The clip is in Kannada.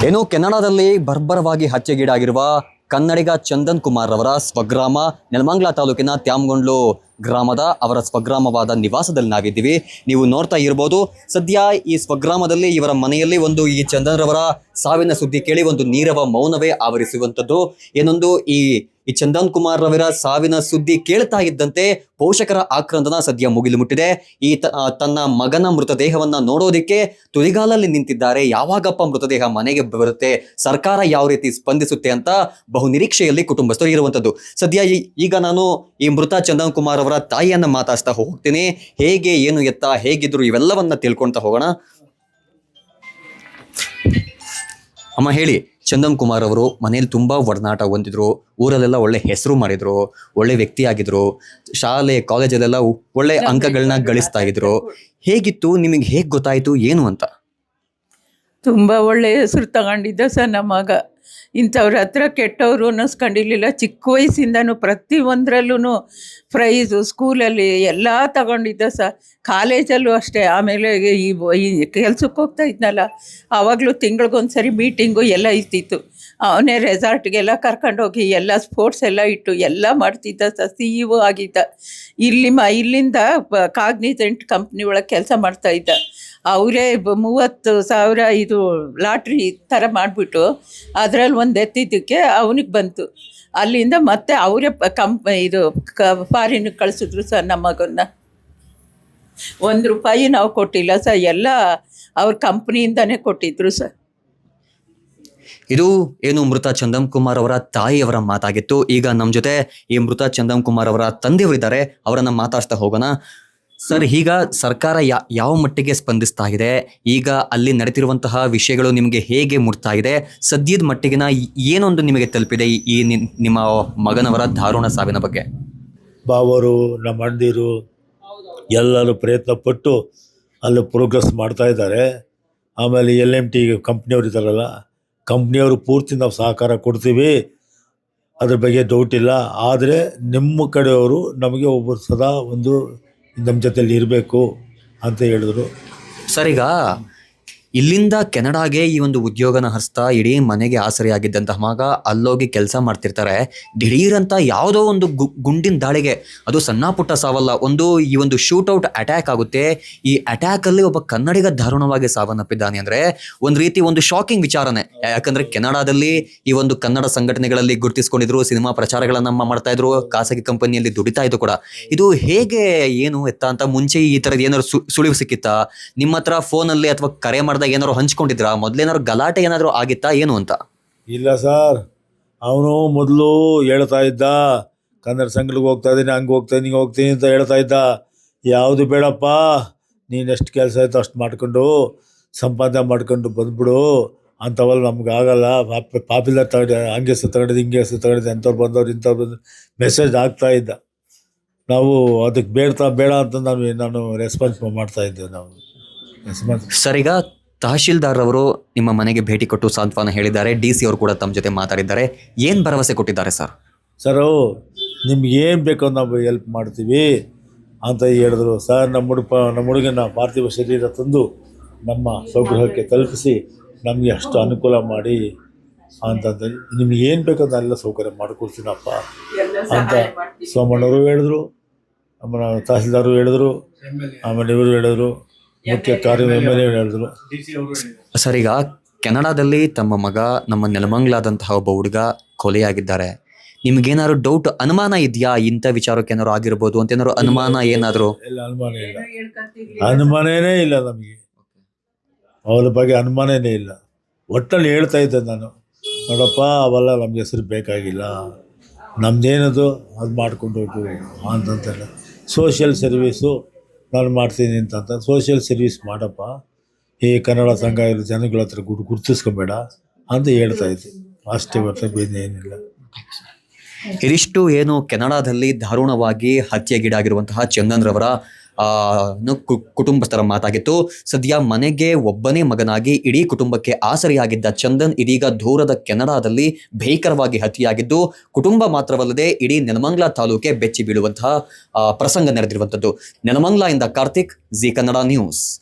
ಏನು ಕೆನಡಾದಲ್ಲಿ ಬರ್ಬರವಾಗಿ ಹತ್ಯೆಗೀಡಾಗಿರುವ ಕನ್ನಡಿಗ ಚಂದನ್ ಕುಮಾರ್ ಅವರ ಸ್ವಗ್ರಾಮ ನೆಲಮಂಗಲ ತಾಲೂಕಿನ ತ್ಯಾಮಗೊಂಡ್ಲು ಗ್ರಾಮದ ಅವರ ಸ್ವಗ್ರಾಮವಾದ ನಿವಾಸದಲ್ಲಿ ನಾವಿದ್ದೀವಿ. ನೀವು ನೋಡ್ತಾ ಇರ್ಬೋದು, ಸದ್ಯ ಈ ಸ್ವಗ್ರಾಮದಲ್ಲಿ ಇವರ ಮನೆಯಲ್ಲಿ ಈ ಚಂದನ್ ರವರ ಸಾವಿನ ಸುದ್ದಿ ಕೇಳಿ ಒಂದು ನೀರವ ಮೌನವೇ ಆವರಿಸುವಂಥದ್ದು. ಏನೊಂದು ಈ ಚಂದನ್ ಕುಮಾರ್ ರವರ ಸಾವಿನ ಸುದ್ದಿ ಕೇಳ್ತಾ ಇದ್ದಂತೆ ಪೋಷಕರ ಆಕ್ರಂದನ ಸದ್ಯ ಮುಗಿಲು ಮುಟ್ಟಿದೆ. ತನ್ನ ಮಗನ ಮೃತದೇಹವನ್ನ ನೋಡೋದಿಕ್ಕೆ ತುದಿಗಾಲಲ್ಲಿ ನಿಂತಿದ್ದಾರೆ. ಯಾವಾಗಪ್ಪ ಮೃತದೇಹ ಮನೆಗೆ ಬರುತ್ತೆ, ಸರ್ಕಾರ ಯಾವ ರೀತಿ ಸ್ಪಂದಿಸುತ್ತೆ ಅಂತ ಬಹು ನಿರೀಕ್ಷೆಯಲ್ಲಿ ಕುಟುಂಬಸ್ಥರು ಇರುವಂತದ್ದು. ಸದ್ಯ ಈಗ ನಾನು ಈ ಮೃತ ಚಂದನ್ ಕುಮಾರ್ ಅವರ ತಾಯಿಯನ್ನ ಮಾತಾಡ್ತಾ ಹೋಗ್ತೀನಿ. ಹೇಗೆ, ಏನು, ಎತ್ತ, ಹೇಗಿದ್ರು ಇವೆಲ್ಲವನ್ನ ತಿಳ್ಕೊಂತ ಹೋಗೋಣ. ಅಮ್ಮ ಹೇಳಿ, ಚಂದನ್ ಕುಮಾರ್ ಅವರು ಮನೇಲಿ ತುಂಬಾ ಒಡನಾಟ ಹೊಂದಿದ್ರು, ಊರಲ್ಲೆಲ್ಲ ಒಳ್ಳೆ ಹೆಸರು ಮಾಡಿದ್ರು, ಒಳ್ಳೆ ವ್ಯಕ್ತಿ ಆಗಿದ್ರು, ಶಾಲೆ ಕಾಲೇಜಲ್ಲೆಲ್ಲ ಒಳ್ಳೆ ಅಂಕಗಳನ್ನ ಗಳಿಸ್ತಾ ಇದ್ರು. ಹೇಗಿತ್ತು, ನಿಮಗೆ ಹೇಗೆ ಗೊತ್ತಾಯ್ತು ಏನು ಅಂತ? ತುಂಬ ಒಳ್ಳೆಯ ಹೆಸರು ತಗೊಂಡಿದ್ದ ಸರ್ ನಮ್ಮ ಮಗ. ಇಂಥವ್ರ ಹತ್ರ ಕೆಟ್ಟವರು ಅನ್ನಿಸ್ಕೊಂಡಿರ್ಲಿಲ್ಲ. ಚಿಕ್ಕ ವಯಸ್ಸಿಂದನೂ ಪ್ರತಿಯೊಂದರಲ್ಲೂ ಪ್ರೈಸು, ಸ್ಕೂಲಲ್ಲಿ ಎಲ್ಲ ತಗೊಂಡಿದ್ದ ಸರ್. ಕಾಲೇಜಲ್ಲೂ ಅಷ್ಟೇ. ಆಮೇಲೆ ಈ ಕೆಲ್ಸಕ್ಕೆ ಹೋಗ್ತಾ ಇದ್ನಲ್ಲ, ಆವಾಗಲೂ ತಿಂಗಳಿಗೊಂದ್ಸರಿ ಮೀಟಿಂಗು ಎಲ್ಲ ಇರ್ತಿತ್ತು. ಅವನೇ ರೆಸಾರ್ಟ್ಗೆಲ್ಲ ಕರ್ಕೊಂಡೋಗಿ ಎಲ್ಲ ಸ್ಪೋರ್ಟ್ಸ್ ಎಲ್ಲ ಇಟ್ಟು ಎಲ್ಲ ಮಾಡ್ತಿದ್ದ ಸರ್. CEO ಆಗಿದ್ದ. ಇಲ್ಲಿಂದ ಕಾಗ್ನಿಸೆಂಟ್ ಕಂಪ್ನಿ ಒಳಗೆ ಕೆಲಸ ಮಾಡ್ತಾಯಿದ್ದ. ಅವರೇ 30,000 ಇದು ಲಾಟ್ರಿ ಥರ ಮಾಡಿಬಿಟ್ಟು ಅದರಲ್ಲಿ ಒಂದು ಎತ್ತಿದ್ದಕ್ಕೆ ಅವನಿಗೆ ಬಂತು. ಅಲ್ಲಿಂದ ಮತ್ತೆ ಅವರೇ ಫಾರಿನ್ಗೆ ಕಳಿಸಿದ್ರು ಸರ್ ನಮ್ಮ ಮಗನ್ನ. ₹1 ನಾವು ಕೊಟ್ಟಿಲ್ಲ ಸರ್, ಎಲ್ಲ ಅವ್ರ ಕಂಪ್ನಿಯಿಂದನೇ ಕೊಟ್ಟಿದ್ರು ಸರ್. ಇದು ಏನು ಮೃತ ಚಂದನ್ ಕುಮಾರ್ ಅವರ ತಾಯಿಯವರ ಮಾತಾಗಿತ್ತು. ಈಗ ನಮ್ಮ ಜೊತೆ ಈ ಮೃತ ಚಂದನ್ ಕುಮಾರ್ ಅವರ ತಂದೆಯವರಿದ್ದಾರೆ, ಅವರನ್ನ ಮಾತಾಡ್ತಾ ಹೋಗೋಣ. ಸರ್, ಈಗ ಸರ್ಕಾರ ಯಾವ ಮಟ್ಟಿಗೆ ಸ್ಪಂದಿಸ್ತಾ ಇದೆ? ಈಗ ಅಲ್ಲಿ ನಡೀತಿರುವಂತಹ ವಿಷಯಗಳು ನಿಮಗೆ ಹೇಗೆ ಮುಟ್ತಾ ಇದೆ? ಸದ್ಯದ ಮಟ್ಟಿಗಿನ ಏನೊಂದು ನಿಮಗೆ ತಲುಪಿದೆ ಈ ನಿಮ್ಮ ಮಗನವರ ದಾರುಣ ಸಾವಿನ ಬಗ್ಗೆ? ಬಾವರು, ನಮ್ಮ ಅಣ್ಣದಿರು ಎಲ್ಲರೂ ಪ್ರಯತ್ನ ಪಟ್ಟು ಅಲ್ಲಿ ಪ್ರೋಗ್ರೆಸ್ ಮಾಡ್ತಾ ಇದ್ದಾರೆ. ಆಮೇಲೆ LMT ಕಂಪ್ನಿಯವ್ರು ಇದ್ದಾರಲ್ಲ, ಕಂಪ್ನಿಯವರು ಪೂರ್ತಿ ನಾವು ಸಹಕಾರ ಕೊಡ್ತೀವಿ, ಅದ್ರ ಬಗ್ಗೆ ಡೌಟ್ ಇಲ್ಲ. ಆದರೆ ನಿಮ್ಮ ಕಡೆಯವರು ನಮಗೆ ಒಬ್ಬರು ಸದಾ ನಮ್ಮ ಜೊತೆಲಿ ಇರಬೇಕು ಅಂತ ಹೇಳಿದ್ರು. ಸರ್, ಈಗ ಇಲ್ಲಿಂದ ಕೆನಡಾಗೆ ಈ ಒಂದು ಉದ್ಯೋಗನ ಹಸ್ತ ಇಡೀ ಮನೆಗೆ ಆಸರೆಯಾಗಿದ್ದಂತಹ ಮಗ ಅಲ್ಲೋಗಿ ಕೆಲಸ ಮಾಡ್ತಿರ್ತಾರೆ. ದಿಢೀರಂತ ಯಾವುದೋ ಒಂದು ಗುಂಡಿನ ದಾಳಿಗೆ, ಅದು ಸಣ್ಣ ಪುಟ್ಟ ಸಾವಲ್ಲ, ಈ ಒಂದು ಶೂಟೌಟ್ ಅಟ್ಯಾಕ್ ಆಗುತ್ತೆ. ಈ ಅಟ್ಯಾಕಲ್ಲಿ ಒಬ್ಬ ಕನ್ನಡಿಗ ದಾರುಣವಾಗಿ ಸಾವನ್ನಪ್ಪಿದ್ದಾನೆ ಅಂದರೆ ಒಂದು ಶಾಕಿಂಗ್ ವಿಚಾರನೆ. ಯಾಕಂದ್ರೆ ಕೆನಡಾದಲ್ಲಿ ಈ ಒಂದು ಕನ್ನಡ ಸಂಘಟನೆಗಳಲ್ಲಿ ಗುರುತಿಸ್ಕೊಂಡಿದ್ರು, ಸಿನಿಮಾ ಪ್ರಚಾರಗಳನ್ನ ಮಾಡ್ತಾ ಇದ್ರು, ಖಾಸಗಿ ಕಂಪನಿಯಲ್ಲಿ ದುಡಿತಾ ಇದ್ರು ಕೂಡ. ಇದು ಹೇಗೆ, ಏನು, ಎತ್ತ ಅಂತ ಮುಂಚೆ ಈ ಥರದ್ದು ಏನಾದ್ರು ಸುಳಿವು ಸಿಕ್ಕಿತ್ತಾ? ನಿಮ್ಮ ಹತ್ರ ಫೋನಲ್ಲಿ ಅಥವಾ ಕರೆ ಏನಾದ್ರು ಹಂಚ್ಕೊಂಡಿದ್ರ? ಮೊದ್ಲೇನಾದ್ರು ಗಲಾಟೆ ಏನಾದ್ರು ಆಗಿತ್ತಾ ಏನು ಅಂತ? ಇಲ್ಲ ಸರ್, ಅವನು ಮೊದಲು ಹೇಳ್ತಾ ಇದ್ದ, ಕನ್ನಡ ಸಂಘಕ್ಕೆ ಹೋಗ್ತಾ ಇದ್ದೀನಿ, ಹಂಗೆ ಹೋಗ್ತೀನಿ, ಹಿಂಗೆ ಹೋಗ್ತೀನಿ ಅಂತ ಹೇಳ್ತಾ ಇದ್ದ. ಯಾವುದು ಬೇಡಪ್ಪ, ನೀನು ಎಷ್ಟು ಕೆಲಸ ಆಯ್ತು ಅಷ್ಟು ಮಾಡ್ಕೊಂಡು ಸಂಪಾದನೆ ಮಾಡ್ಕೊಂಡು ಬಂದ್ಬಿಡು, ಅಂಥವಲ್ಲ ನಮ್ಗೆ ಆಗಲ್ಲ. ಪಾಪ್ಯುಲರ್ ಹಂಗೆ ತಗೊಂಡಿದ್ದು, ಹಿಂಗೆ ತಗೊಂಡಿದ್ದು, ಅಂಥವ್ರು ಬಂದವ್ರು, ಇಂಥವ್ರು ಬಂದು ಮೆಸೇಜ್ ಆಗ್ತಾ ಇದ್ದ. ನಾವು ಅದಕ್ಕೆ ಬೇಡ ಅಂತ ನಾನು ರೆಸ್ಪಾನ್ಸ್ ಮಾಡ್ತಾ ಇದ್ದೇವೆ. ನಾವು ಸರ್, ಈಗ ತಹಶೀಲ್ದಾರ್ ಅವರು ನಿಮ್ಮ ಮನೆಗೆ ಭೇಟಿ ಕೊಟ್ಟು ಸಾಂತ್ವನ ಹೇಳಿದ್ದಾರೆ. DC ಅವರು ಕೂಡ ತಮ್ಮ ಜೊತೆ ಮಾತಾಡಿದ್ದಾರೆ. ಏನು ಭರವಸೆ ಕೊಟ್ಟಿದ್ದಾರೆ ಸರ್? ಸರ್, ನಿಮ್ಗೆ ಏನು ಬೇಕೋ ನಾವು ಹೆಲ್ಪ್ ಮಾಡ್ತೀವಿ ಅಂತ ಹೇಳಿದ್ರು ಸರ್. ನಮ್ಮ ಹುಡುಗನ ಪಾರ್ಥಿವ ಶರೀರ ತಂದು ನಮ್ಮ ಸ್ವಗೃಹಕ್ಕೆ ತಲುಪಿಸಿ ನಮಗೆ ಅಷ್ಟು ಅನುಕೂಲ ಮಾಡಿ ಅಂತಂದು, ನಿಮ್ಗೆ ಏನು ಬೇಕೋ ಅದನ್ನೆಲ್ಲ ಸೌಕರ್ಯ ಮಾಡಿಕೊಡ್ತೀನಪ್ಪ ಅಂತ ಸೋಮಣ್ಣವರು ಹೇಳಿದ್ರು, ನಮ್ಮ ತಹಸೀಲ್ದಾರು ಹೇಳಿದ್ರು, ಆಮೇಲೆ ಇವರು ಹೇಳಿದ್ರು, ಮುಖ್ಯ ಕಾರ್ಯನಿರ್ವಹಣೆ ಹೇಳಿದ್ರು. ಸರ್, ಈಗ ಕೆನಡಾದಲ್ಲಿ ತಮ್ಮ ಮಗ ನಮ್ಮ ನೆಲಮಂಗ್ಲಾದಂತಹ ಒಬ್ಬ ಹುಡುಗ ಕೊಲೆಯಾಗಿದ್ದಾರೆ. ನಿಮ್ಗೇನಾದ್ರು ಡೌಟ್, ಅನುಮಾನ ಇದೆಯಾ? ಇಂಥ ವಿಚಾರಕ್ಕೆ ಏನಾದ್ರು ಆಗಿರ್ಬೋದು ಅಂತ ಏನಾದ್ರು ಅನುಮಾನ ಏನಾದ್ರು? ಇಲ್ಲ, ಅನುಮಾನನೇ ಇಲ್ಲ ನಮಗೆ. ಅವ್ರ ಬಗ್ಗೆ ಅನುಮಾನನೇ ಇಲ್ಲ. ಒಟ್ಟಲ್ಲಿ ಹೇಳ್ತಾ ಇದ್ದೆ ನಾನು, ನೋಡಪ್ಪ, ಅವೆಲ್ಲ ನಮ್ಗೆ ಹೆಸರು ಬೇಕಾಗಿಲ್ಲ, ನಮ್ದೇನದು ಅದು ಮಾಡ್ಕೊಂಡು ಹೋಗು ಅಂತಂತೆಲ್ಲ. ಸೋಷಿಯಲ್ ಸರ್ವೀಸು ನಾನು ಮಾಡ್ತೀನಿ ಅಂತ ಸೋಷಿಯಲ್ ಸರ್ವೀಸ್ ಮಾಡಪ್ಪ, ಈ ಕನ್ನಡ ಸಂಘ ಇರೋ ಜನಗಳ ಹತ್ರ ಗುರುತಿಸ್ಕೊಬೇಡ ಅಂತ ಹೇಳ್ತಾ ಇದ್ದೆ. ಅಷ್ಟೇ ಹೊರತು ಏನಿಲ್ಲ. ಇದಿಷ್ಟು ಏನು ಕೆನಡಾದಲ್ಲಿ ದಾರುಣವಾಗಿ ಹತ್ಯೆಗೀಡಾಗಿರುವಂತಹ ಚಂದನ್ ರವರ ಕುಟುಂಬಸ್ಥರ ಮಾತಾಗಿತ್ತು. ಸದ್ಯ ಮನೆಗೆ ಒಬ್ಬನೇ ಮಗನಾಗಿ ಇಡೀ ಕುಟುಂಬಕ್ಕೆ ಆಸರೆಯಾಗಿದ್ದ ಚಂದನ್ ಇದೀಗ ದೂರದ ಕೆನಡಾದಲ್ಲಿ ಭೀಕರವಾಗಿ ಹತ್ಯೆಯಾಗಿದ್ದು, ಕುಟುಂಬ ಮಾತ್ರವಲ್ಲದೆ ಇಡೀ ನೆಲಮಂಗಲ ತಾಲೂಕೆ ಬೆಚ್ಚಿ ಬೀಳುವಂತಹ ಪ್ರಸಂಗ ನಡೆದಿರುವಂಥದ್ದು. ನೆಲಮಂಗಲ ಇಂದ ಕಾರ್ತಿಕ್, ಜಿ ಕನ್ನಡ ನ್ಯೂಸ್.